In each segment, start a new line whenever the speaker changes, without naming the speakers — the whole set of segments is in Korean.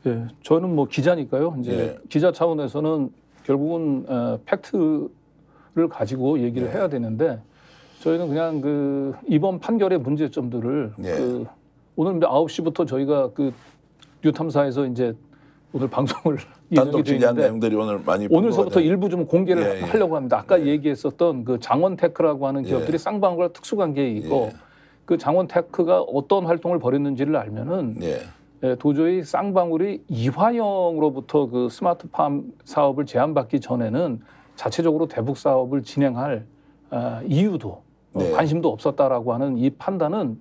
예, 저는 뭐 기자니까요. 이제
예.
기자 차원에서는 결국은 팩트를 가지고 얘기를
예.
해야 되는데 저희는 그냥 그 이번 판결의 문제점들을
예.
그 오늘 9시부터 저희가 그 뉴탐사에서 이제 오늘 방송을
단독
예정이 돼
취재한
있는데
내용들이 오늘 많이
오늘서부터 일부 좀 공개를
예, 예.
하려고 합니다. 아까
예.
얘기했었던 그 장원테크라고 하는 기업들이
예.
쌍방울과 특수관계에 있고
예.
그 장원테크가 어떤 활동을 벌였는지를 알면은
예.
예, 도저히 쌍방울이 이화영으로부터 그 스마트팜 사업을 제안받기 전에는 자체적으로 대북 사업을 진행할 이유도
네.
관심도 없었다라고 하는 이 판단은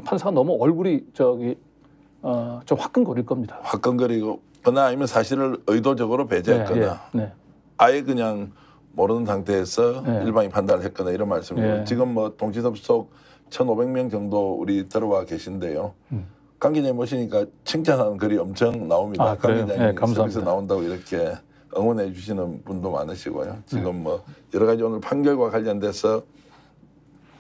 판사가 너무 얼굴이 좀 화끈거릴 겁니다.
화끈거리거나 아니면 사실을 의도적으로 배제했거나
네.
아예 그냥 모르는 상태에서
네.
일반인 판단을 했거나 이런 말씀이고
네.
지금 뭐 동치접속 1,500명 정도 우리 들어와 계신데요. 강 기자님 모시니까 칭찬하는 글이 엄청 나옵니다.
아,
강 기자님
네, 감사합니다.
서비스 나온다고 이렇게 응원해 주시는 분도 많으시고요. 지금 뭐 여러 가지 오늘 판결과 관련돼서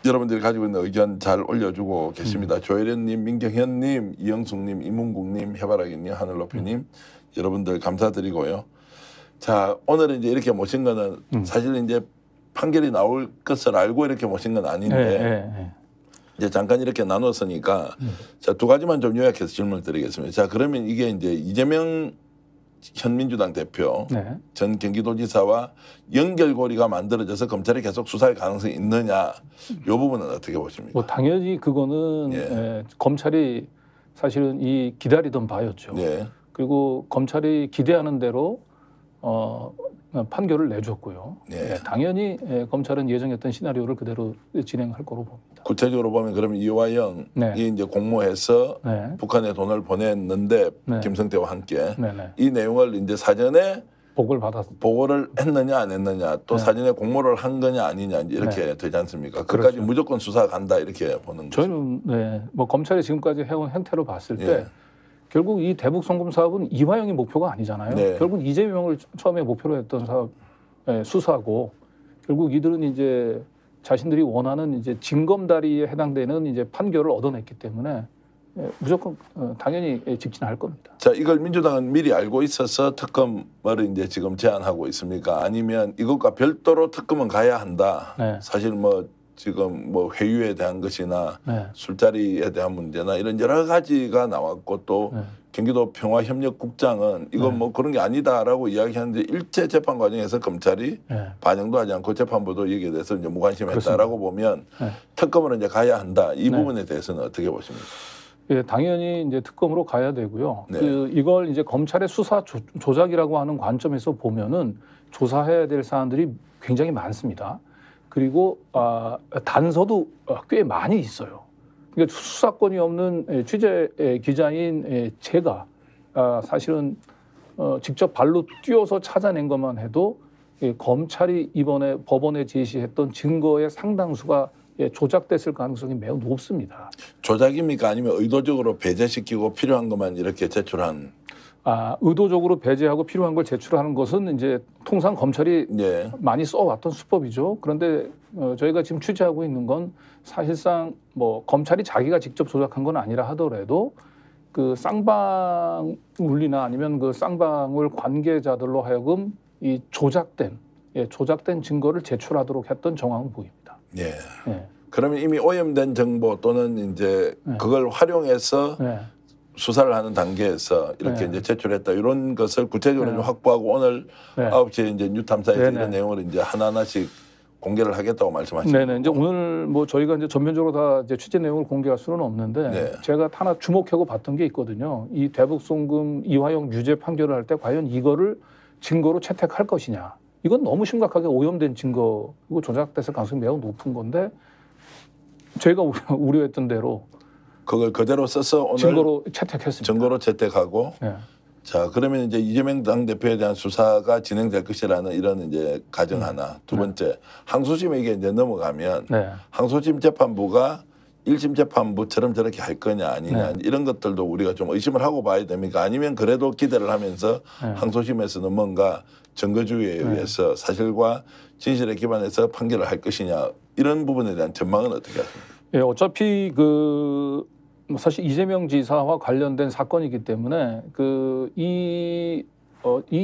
여러분들이 가지고 있는 의견 잘 올려주고 계십니다. 조혜련님, 민경현님, 이영숙님, 이문국님, 해바라기님, 하늘높이님 여러분들 감사드리고요. 자, 오늘은 이제 이렇게 모신 거는 사실 이제 판결이 나올 것을 알고 이렇게 모신 건 아닌데 이제 잠깐 이렇게 나눴으니까 자, 두 가지만 좀 요약해서 질문을 드리겠습니다. 자, 그러면 이게 이제 이재명 현 민주당 대표
네.
전 경기도지사와 연결고리가 만들어져서 검찰이 계속 수사할 가능성이 있느냐 이 부분은 어떻게 보십니까?
뭐 당연히 그거는 검찰이 사실은 이 기다리던 바였죠.
예.
그리고 검찰이 기대하는 대로 판결을 내줬고요.
예.
당연히 검찰은 예정했던 시나리오를 그대로 진행할 거로 봅니다.
구체적으로 보면 그러면 이화영이
네.
이제 공모해서
네.
북한에 돈을 보냈는데
네.
김성태와 함께
네네.
이 내용을 이제 사전에
보고를
했느냐 안 했느냐 또
네.
사전에 공모를 한 거냐 아니냐 이렇게 되지 않습니까? 그까지
그렇죠.
무조건 수사 간다 이렇게 보는 거죠.
저희는 뭐 검찰이 지금까지 해온 행태로 봤을 때
예.
결국 이 대북 송금 사업은 이화영이 목표가 아니잖아요.
네.
결국 이재명을 처음에 목표로 했던 사업 수사고 결국 이들은 이제 자신들이 원하는 이제 징검다리에 해당되는 이제 판결을 얻어냈기 때문에 무조건 당연히 직진할 겁니다.
자, 이걸 민주당은 미리 알고 있어서 특검을 이제 지금 제안하고 있습니까? 아니면 이것과 별도로 특검은 가야 한다.
네.
사실 뭐 지금 뭐 회유에 대한 것이나
네.
술자리에 대한 문제나 이런 여러 가지가 나왔고 또
네.
경기도 평화협력국장은 이건 뭐 그런 게 아니다라고 이야기하는데 일체 재판 과정에서 검찰이
네.
반영도 하지 않고 재판부도 여기에 대해서 이제 무관심했다라고 보면
네.
특검으로 이제 가야 한다. 이
네.
부분에 대해서는 어떻게 보십니까?
예, 당연히 이제 특검으로 가야 되고요.
네.
이걸 이제 검찰의 수사 조작이라고 하는 관점에서 보면은 조사해야 될 사안들이 굉장히 많습니다. 그리고 단서도 꽤 많이 있어요. 그러니까 수사권이 없는 취재 기자인 제가 사실은 직접 발로 뛰어서 찾아낸 것만 해도 검찰이 이번에 법원에 제시했던 증거의 상당수가 조작됐을 가능성이 매우 높습니다.
조작입니까? 아니면 의도적으로 배제시키고 필요한 것만 이렇게 제출한?
의도적으로 배제하고 필요한 걸 제출하는 것은 이제 통상 검찰이
예.
많이 써왔던 수법이죠. 그런데 저희가 지금 취재하고 있는 건 사실상 뭐 검찰이 자기가 직접 조작한 건 아니라 하더라도 그 쌍방울이나 아니면 그 쌍방울 관계자들로 하여금 이 조작된 증거를 제출하도록 했던 정황은 보입니다.
예.
예.
그러면 이미 오염된 정보 또는 이제 그걸 활용해서
네.
수사를 하는 단계에서 이렇게 이제 제출했다 이런 것을 구체적으로 좀 확보하고 오늘 9시에 이제 뉴탐사에서 이런 내용을 이제 하나하나씩 공개를 하겠다고 말씀하시는
네네. 이제 오늘 뭐 저희가 이제 전면적으로 다 이제 취재 내용을 공개할 수는 없는데 제가 하나 주목하고 봤던 게 있거든요. 이 대북 송금 이화영 유죄 판결을 할 때 과연 이거를 증거로 채택할 것이냐. 이건 너무 심각하게 오염된 증거고 조작됐을 가능성이 매우 높은 건데 저희가 우려했던 대로
그걸 그대로 써서 오늘
증거로 채택했습니다.
증거로 채택하고 자, 그러면 이제 이재명 당대표에 대한 수사가 진행될 것이라는 이런 이제 가정 하나. 두 번째, 항소심에게 이제 넘어가면 항소심 재판부가 1심 재판부처럼 저렇게 할 거냐 아니냐 이런 것들도 우리가 좀 의심을 하고 봐야 됩니까? 아니면 그래도 기대를 하면서 항소심에서는 뭔가 증거주의에 의해서 사실과 진실에 기반해서 판결을 할 것이냐 이런 부분에 대한 전망은 어떻게 하십니까?
예, 어차피 그 사실 이재명 지사와 관련된 사건이기 때문에 이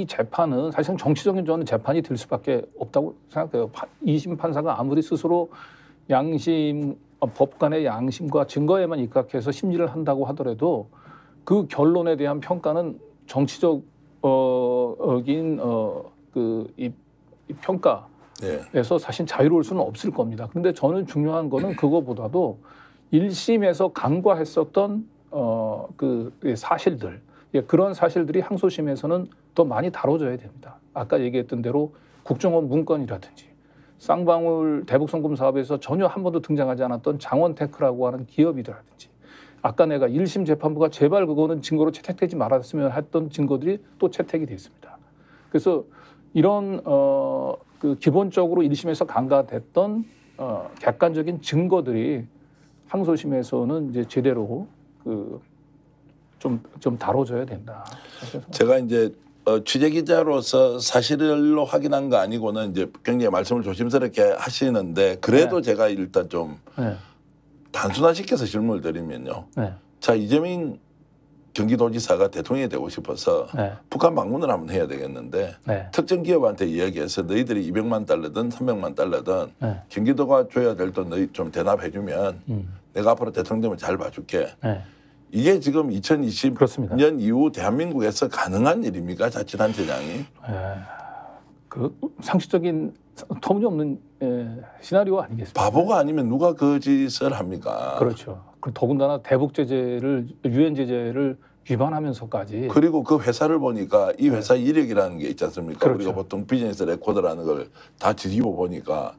재판은 사실상 정치적인 저는 재판이 될 수밖에 없다고 생각해요. 2심 판사가 아무리 스스로 법관의 양심과 증거에만 입각해서 심리를 한다고 하더라도 그 결론에 대한 평가는 정치적인 이 평가에서 사실 자유로울 수는 없을 겁니다. 그런데 저는 중요한 거는 그거보다도 1심에서 간과했었던 그 사실들, 그런 사실들이 항소심에서는 더 많이 다뤄져야 됩니다. 아까 얘기했던 대로 국정원 문건이라든지 쌍방울 대북송금 사업에서 전혀 한 번도 등장하지 않았던 장원테크라고 하는 기업이라든지 아까 내가 1심 재판부가 제발 그거는 증거로 채택되지 말았으면 했던 증거들이 또 채택이 됐습니다. 그래서 이런 그 기본적으로 1심에서 간과됐던 객관적인 증거들이 항소심에서는 이제 제대로 좀 다뤄져야 된다.
제가 이제 취재 기자로서 사실로 확인한 거 아니고는 이제 굉장히 말씀을 조심스럽게 하시는데 그래도 제가 일단 좀 단순화시켜서 질문을 드리면요. 자, 이재명 경기도지사가 대통령이 되고 싶어서 북한 방문을 한번 해야 되겠는데 특정 기업한테 이야기해서 너희들이 200만 달러든 300만 달러든 경기도가 줘야 될 돈 너희 좀 대납해 주면 내가 앞으로 대통령 되면 잘 봐줄게. 이게 지금 2020년 그렇습니다. 이후 대한민국에서 가능한 일입니까? 자치단체장이?
그 상식적인 터무니없는 시나리오 아니겠습니까?
바보가 아니면 누가 그 짓을 합니까?
그렇죠. 더군다나 대북 제재를 유엔 제재를 위반하면서까지
그리고 그 회사를 보니까 이 회사 이력이라는 게 있지 않습니까?
그렇죠.
우리가 보통 비즈니스 레코드라는 걸 다 뒤집어 보니까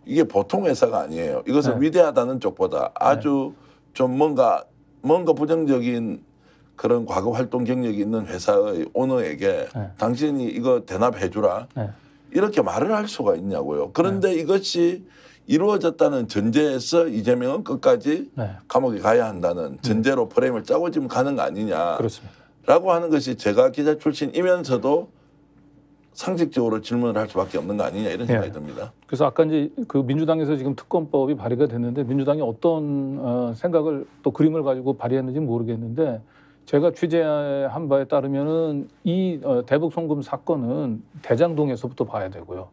이게 보통 회사가 아니에요. 이것은 위대하다는 쪽보다 아주 좀 뭔가 부정적인 그런 과거 활동 경력이 있는 회사의 오너에게 당신이 이거 대납해 주라 이렇게 말을 할 수가 있냐고요. 그런데 이것이 이루어졌다는 전제에서 이재명은 끝까지 감옥에 가야 한다는 전제로 프레임을 짜고 지금 가는 거 아니냐라고 하는 것이 제가 기자 출신이면서도 상식적으로 질문을 할 수밖에 없는 거 아니냐 이런 생각이 듭니다.
그래서 아까 이제 그 민주당에서 지금 특검법이 발의가 됐는데 민주당이 어떤 생각을 또 그림을 가지고 발의했는지 모르겠는데 제가 취재한 바에 따르면은 이 대북 송금 사건은 대장동에서부터 봐야 되고요.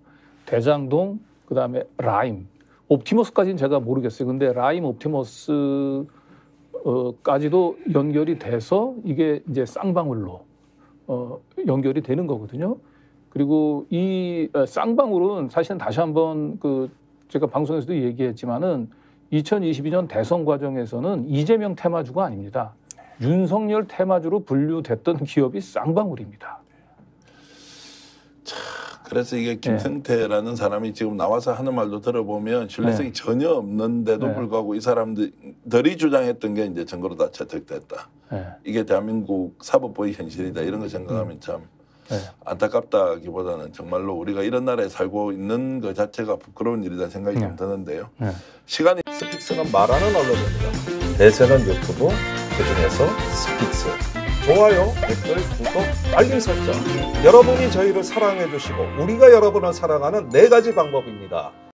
대장동 그다음에 라임, 옵티머스까지는 제가 모르겠어요. 근데 라임, 옵티머스까지도 연결이 돼서 이게 이제 쌍방울로 연결이 되는 거거든요. 그리고 이 쌍방울은 사실은 다시 한번 제가 방송에서도 얘기했지만은 2022년 대선 과정에서는 이재명 테마주가 아닙니다. 윤석열 테마주로 분류됐던 기업이 쌍방울입니다.
자, 그래서 이게 김성태라는 사람이 지금 나와서 하는 말도 들어보면 신뢰성이 전혀 없는데도 불구하고 이 사람들이 주장했던 게 이제 증거로 다 채택됐다. 이게 대한민국 사법부의 현실이다. 이런 거 생각하면 참 안타깝다기보다는 정말로 우리가 이런 나라에 살고 있는 것 자체가 부끄러운 일이다 생각이 좀 드는데요. 시간이
스픽스는 말하는 언론입니다. 대세는 유튜브, 그중에서 스픽스. 좋아요, 댓글, 구독, 알림 설정. 여러분이 저희를 사랑해 주시고 우리가 여러분을 사랑하는 4가지 방법입니다.